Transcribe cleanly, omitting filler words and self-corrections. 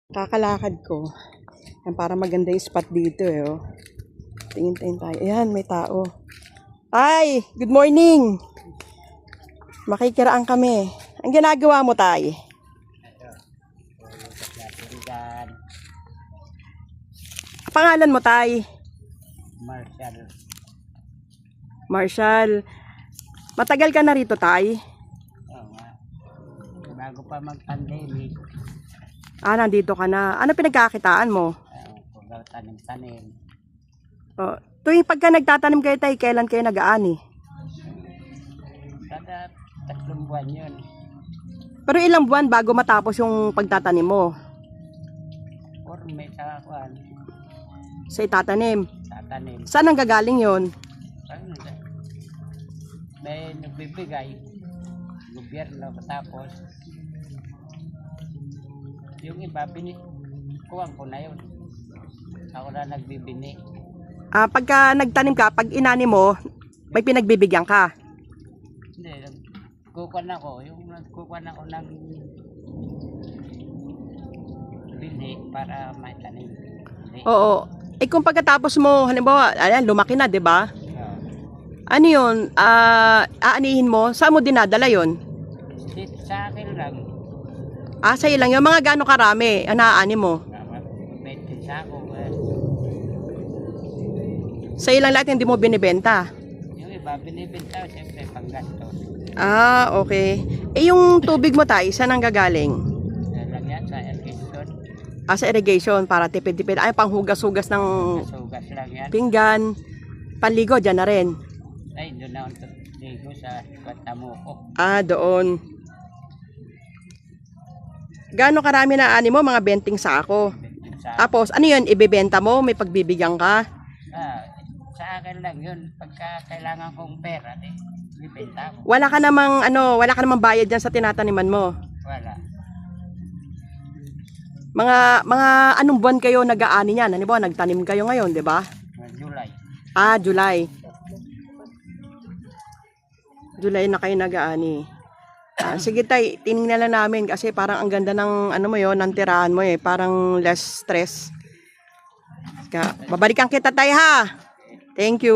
Kakalakad ko. Yan, para maganda yung spot dito eh. Oh. Tingin-tingin tayo. Ayan, may tao. Tay, good morning. Makikiraan kami. Ang ginagawa mo, Tay? Pangalan mo, Tay? Marshall. Marshall. Matagal ka na rito, Tay? Oo nga. Bago pa mag-pandemic. Nandito ka na. Ano pinagkakitaan mo? Kung tanim-tanim. Oh, tuwing pagka nagtatanim kayo, Tay, kailan kayo nag-aani? Kada 3 buwan yun. Pero ilang buwan bago matapos yung pagtatanim mo? Or may sakakuan. Sa itatanim. Tatanim. Saan ang gagaling yon? Ano na? May nagbibigay. Gobyerno tapos yung iba kuwang ko na yun. Ako na nagbibini. Pagka nagtanim ka, pag inani mo, may pinagbibigyan ka. Hindi, nagkukuhan ako. Yung nagkukuhan ako ng bini para may tanim. Hindi. Oo. Kung pagkatapos mo, halimbawa, ayan, lumaki na, 'di ba? Ano 'yun? Aanihin mo, saan mo dinadala 'yon? Dito sa akin lang. Sa'yo lang 'yung mga gaano karami ang naaani mo? 20 sako. Sa'yo lang lahat, hindi mo binibenta? Yung iba, binibenta, siyempre panggastos. Okay. Yung tubig mo, Tay, saan ang gagaling? Lagyan sa irrigation. Sa irrigation, para tipid-tipid. Panghugas-hugas ng Sugas lang yan. pinggan. Panligo, dyan na rin. Ay, doon na ako ligo sa Tamuko. Doon. Gaano karami na ani mo? Mga 20 sako. Tapos, ano yun? Ibebenta mo? May pagbibigyan ka? Sa akin lang yun. Pagka kailangan kong pera, ibibenta ko. Wala ka namang bayad dyan sa tinataniman mo? Wala. Mga anong buwan kayo nag-aani niyan? Ano ba? Nagtanim kayo ngayon, di ba? July. July. July na kayo nag-aani. Sige, Tay, tinignan lang namin kasi parang ang ganda ng ng tirahan mo eh. Parang less stress. Babalikan kita, Tay, ha? Thank you.